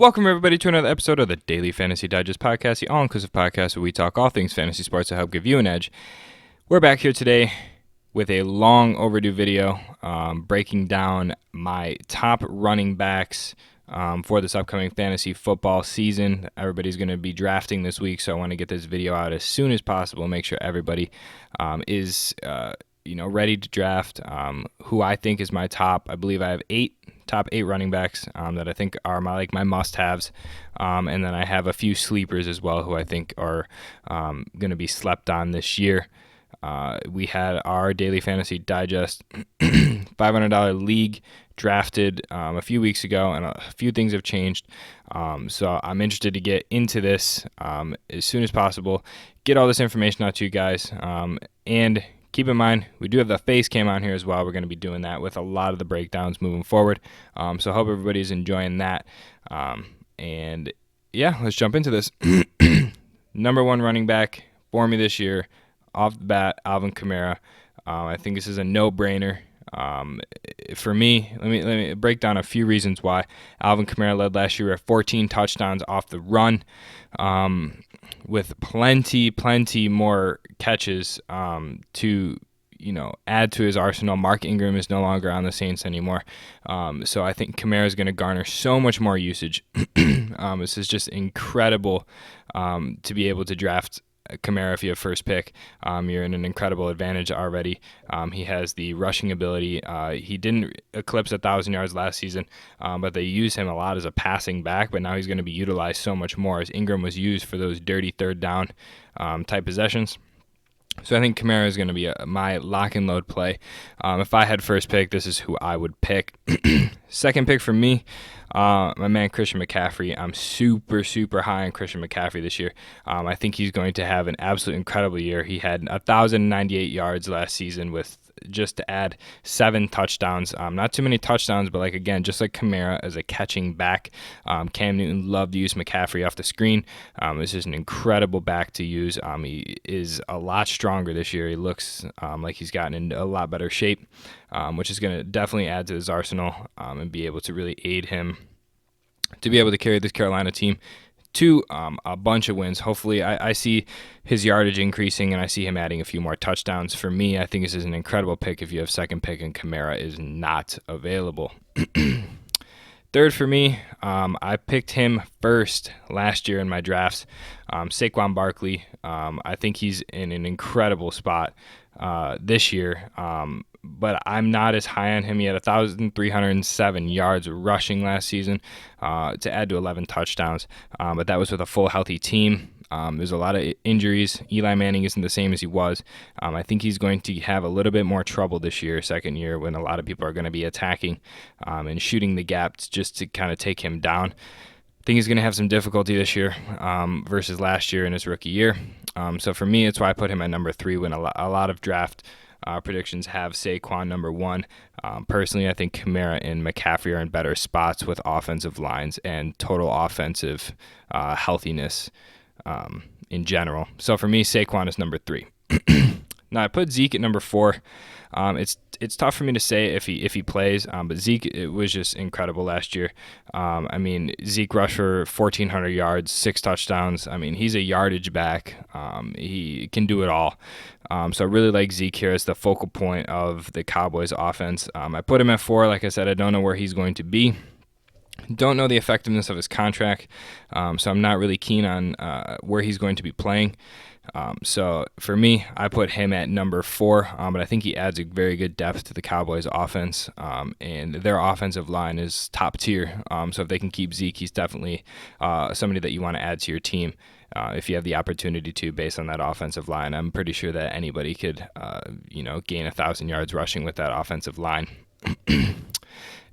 Welcome, everybody, to another episode of the Daily Fantasy Digest Podcast, the all-inclusive podcast where we talk all things fantasy sports to help give you an edge. We're back here today with a long overdue video breaking down my top running backs for this upcoming fantasy football season. Everybody's going to be drafting this week, so I want to get this video out as soon as possible, make sure everybody is ready to draft. Who I think is my top. I believe I have top eight running backs that I think are my must-haves, and then I have a few sleepers as well who I think are going to be slept on this year. We had our Daily Fantasy Digest $500 league drafted a few weeks ago, and a few things have changed. So I'm interested to get into this as soon as possible, get all this information out to you guys, and keep in mind, we do have the face cam on here as well. We're going to be doing that with a lot of the breakdowns moving forward. So I hope everybody's enjoying that. And yeah, let's jump into this. Number one running back for me this year, off the bat, Alvin Kamara. I think this is a no-brainer. For me, let me break down a few reasons why. Alvin Kamara led last year with 14 touchdowns off the run, with plenty more catches to add to his arsenal. Mark Ingram is no longer on the Saints anymore, so I think Kamara is going to garner so much more usage. This is just incredible to be able to draft Kamara if you have first pick. You're in an incredible advantage already. He has the rushing ability. He didn't eclipse 1,000 yards last season, but they use him a lot as a passing back, but now he's going to be utilized so much more as Ingram was used for those dirty third down type possessions. So I think Kamara is going to be my lock and load play. If I had first pick, this is who I would pick. Second pick for me, my man Christian McCaffrey. I'm super high on Christian McCaffrey this year. I think he's going to have an absolute incredible year. He had 1,098 yards last season with just to add 7 touchdowns. Not too many touchdowns, but just like Kamara as a catching back. Cam Newton loved to use McCaffrey off the screen. This is an incredible back to use. He is a lot stronger this year. He looks like he's gotten into a lot better shape, which is going to definitely add to his arsenal and be able to really aid him to be able to carry this Carolina team to a bunch of wins. Hopefully, I see his yardage increasing, and I see him adding a few more touchdowns. For me, I think this is an incredible pick if you have second pick and Kamara is not available. Third for me, I picked him first last year in my drafts, Saquon Barkley. I think he's in an incredible spot this year, but I'm not as high on him. He had 1,307 yards rushing last season to add to 11 touchdowns, but that was with a full healthy team. There's a lot of injuries. Eli Manning isn't the same as he was. I think he's going to have a little bit more trouble this year, second year, when a lot of people are going to be attacking and shooting the gaps just to kind of take him down. I think he's going to have some difficulty this year versus last year in his rookie year. So for me, it's why I put him at number 3 when a lot of draft predictions have Saquon number 1. Personally, I think Kamara and McCaffrey are in better spots with offensive lines and total offensive healthiness in general. So for me, Saquon is number 3. Now I put Zeke at number 4. It's tough for me to say if he plays, but Zeke, it was just incredible last year. Zeke rushed for 1,400 yards, 6 touchdowns. He's a yardage back. He can do it all. So I really like Zeke here as the focal point of the Cowboys offense. I put him at 4. Like I said, I don't know where he's going to be. Don't know the effectiveness of his contract, so I'm not really keen on where he's going to be playing. So for me, I put him at number 4, but I think he adds a very good depth to the Cowboys offense, and their offensive line is top tier. So if they can keep Zeke, he's definitely somebody that you want to add to your team if you have the opportunity to, based on that offensive line. I'm pretty sure that anybody could, gain 1,000 yards rushing with that offensive line.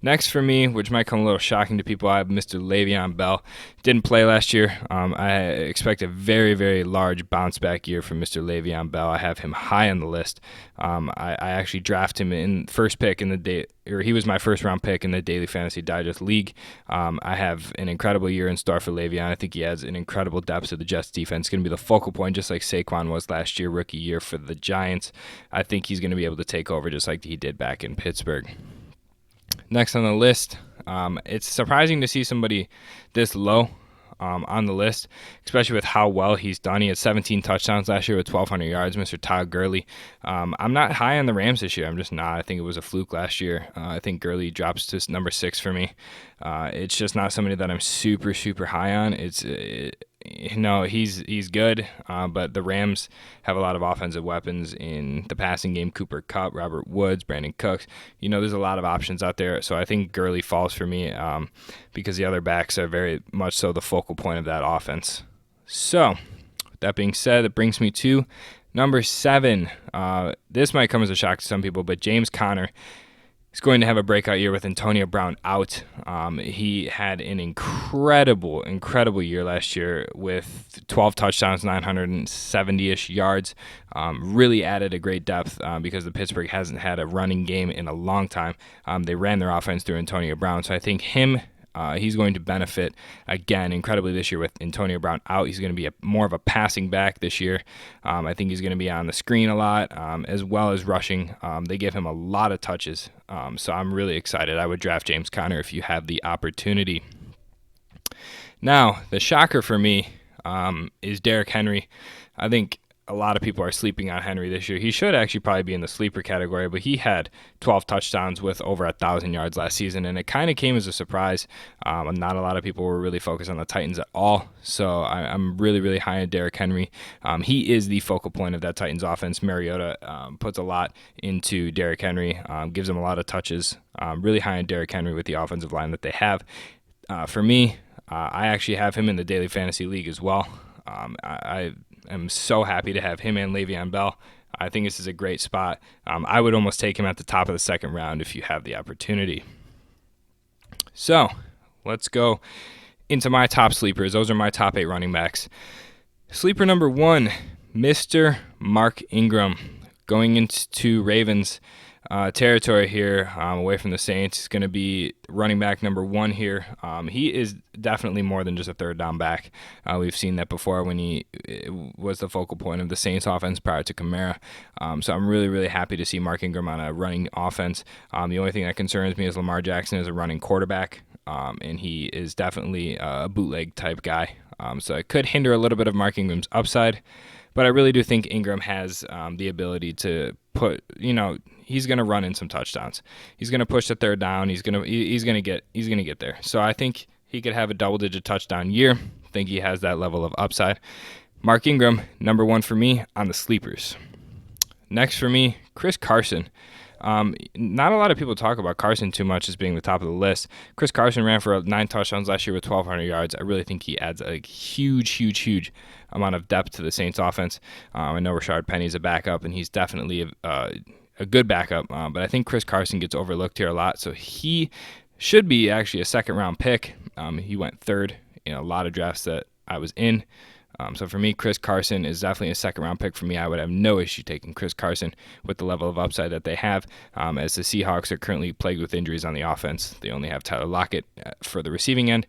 Next for me, which might come a little shocking to people, I have Mr. Le'Veon Bell. Didn't play last year. I expect a very, very large bounce back year from Mr. Le'Veon Bell. I have him high on the list. I actually drafted him in first pick in the day, or he was my first round pick in the Daily Fantasy Digest League. I have an incredible year in store for Le'Veon. I think he has an incredible depth to the Jets defense. It's going to be the focal point, just like Saquon was last year, rookie year for the Giants. I think he's going to be able to take over just like he did back in Pittsburgh. Next on the list, it's surprising to see somebody this low on the list, especially with how well he's done. He had 17 touchdowns last year with 1,200 yards, Mr. Todd Gurley. I'm not high on the Rams this year. I'm just not. I think it was a fluke last year. I think Gurley drops to number 6 for me. It's just not somebody that I'm super, super high on. He's good, but the Rams have a lot of offensive weapons in the passing game. Cooper Kupp, Robert Woods, Brandon Cooks. There's a lot of options out there. So I think Gurley falls for me because the other backs are very much so the focal point of that offense. So with that being said, it brings me to number 7. This might come as a shock to some people, but James Conner is going to have a breakout year with Antonio Brown out. He had an incredible year last year with 12 touchdowns, 970-ish yards. Really added a great depth because the Pittsburgh hasn't had a running game in a long time. They ran their offense through Antonio Brown, so I think he's going to benefit again incredibly this year with Antonio Brown out. He's going to be more of a passing back this year. I think he's going to be on the screen a lot as well as rushing. They give him a lot of touches, so I'm really excited. I would draft James Conner if you have the opportunity. Now, the shocker for me is Derrick Henry. I think a lot of people are sleeping on Henry this year. He should actually probably be in the sleeper category, but he had 12 touchdowns with over 1,000 yards last season, and it kind of came as a surprise. Not a lot of people were really focused on the Titans at all, so I'm really, really high on Derrick Henry. He is the focal point of that Titans offense. Mariota puts a lot into Derrick Henry, gives him a lot of touches. Really high on Derrick Henry with the offensive line that they have. For me, I actually have him in the Daily Fantasy League as well. I'm so happy to have him and Le'Veon Bell. I think this is a great spot. I would almost take him at the top of the second round if you have the opportunity. So let's go into my top sleepers. Those are my top 8 running backs. Sleeper number 1, Mr. Mark Ingram, going into Ravens territory here, away from the Saints. He's going to be running back number 1 here. He is definitely more than just a third down back. We've seen that before when he was the focal point of the Saints offense prior to Kamara. So I'm really, really happy to see Mark Ingram on a running offense. The only thing that concerns me is Lamar Jackson is a running quarterback, and he is definitely a bootleg type guy. So it could hinder a little bit of Mark Ingram's upside. But I really do think Ingram has the ability to he's going to run in some touchdowns. He's going to push the third down. He's going to get there. So I think he could have a double-digit touchdown year. I think he has that level of upside. Mark Ingram, number 1 for me on the sleepers. Next for me, Chris Carson. Not a lot of people talk about Carson too much as being the top of the list. Chris Carson ran for 9 touchdowns last year with 1,200 yards. I really think he adds a huge amount of depth to the Saints offense. I know Rashard Penny's a backup, and he's definitely a good backup, but I think Chris Carson gets overlooked here a lot, so he should be actually a second-round pick. He went 3rd in a lot of drafts that I was in. So for me, Chris Carson is definitely a second-round pick for me. I would have no issue taking Chris Carson with the level of upside that they have, as the Seahawks are currently plagued with injuries on the offense. They only have Tyler Lockett for the receiving end.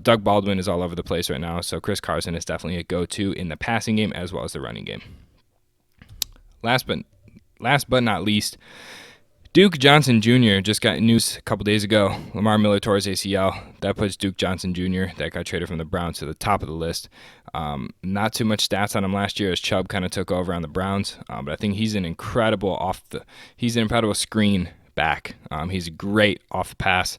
Doug Baldwin is all over the place right now, so Chris Carson is definitely a go-to in the passing game as well as the running game. Last but not least, Duke Johnson Jr. just got news a couple days ago. Lamar Miller tore his ACL. That puts Duke Johnson Jr., that got traded from the Browns, to the top of the list. Not too much stats on him last year as Chubb kind of took over on the Browns, but I think he's an incredible screen back. He's great off the pass.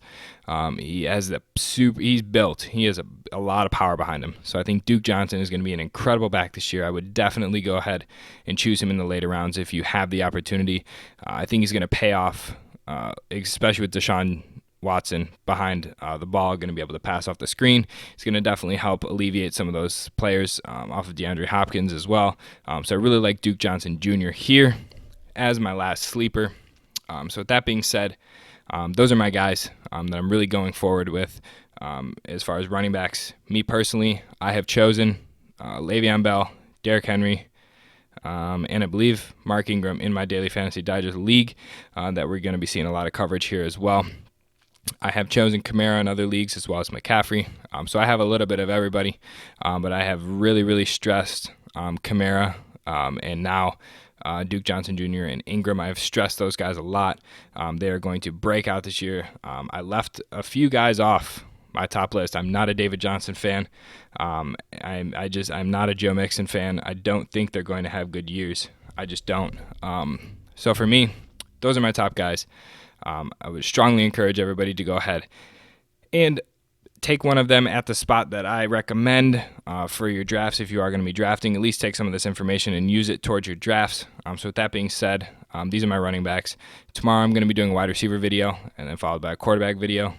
He's built. He has a lot of power behind him. So I think Duke Johnson is going to be an incredible back this year. I would definitely go ahead and choose him in the later rounds if you have the opportunity. I think he's going to pay off, especially with Deshaun Watson behind the ball, going to be able to pass off the screen. It's going to definitely help alleviate some of those players off of DeAndre Hopkins as well. So I really like Duke Johnson Jr. here as my last sleeper. So with that being said, those are my guys that I'm really going forward with as far as running backs. Me personally, I have chosen Le'Veon Bell, Derrick Henry, and I believe Mark Ingram in my Daily Fantasy Digest League that we're going to be seeing a lot of coverage here as well. I have chosen Kamara in other leagues as well as McCaffrey. So I have a little bit of everybody, but I have really, really stressed Kamara and now Duke Johnson Jr. and Ingram. I've stressed those guys a lot. They are going to break out this year. I left a few guys off my top list. I'm not a David Johnson fan. I'm not a Joe Mixon fan. I don't think they're going to have good years. I just don't. So for me, those are my top guys. I would strongly encourage everybody to go ahead and take one of them at the spot that I recommend for your drafts. If you are going to be drafting, at least take some of this information and use it towards your drafts. So with that being said, these are my running backs. Tomorrow I'm going to be doing a wide receiver video and then followed by a quarterback video.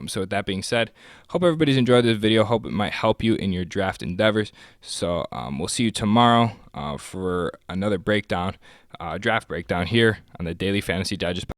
So with that being said, hope everybody's enjoyed this video. Hope it might help you in your draft endeavors. So we'll see you tomorrow for another breakdown, draft breakdown here on the Daily Fantasy Digest.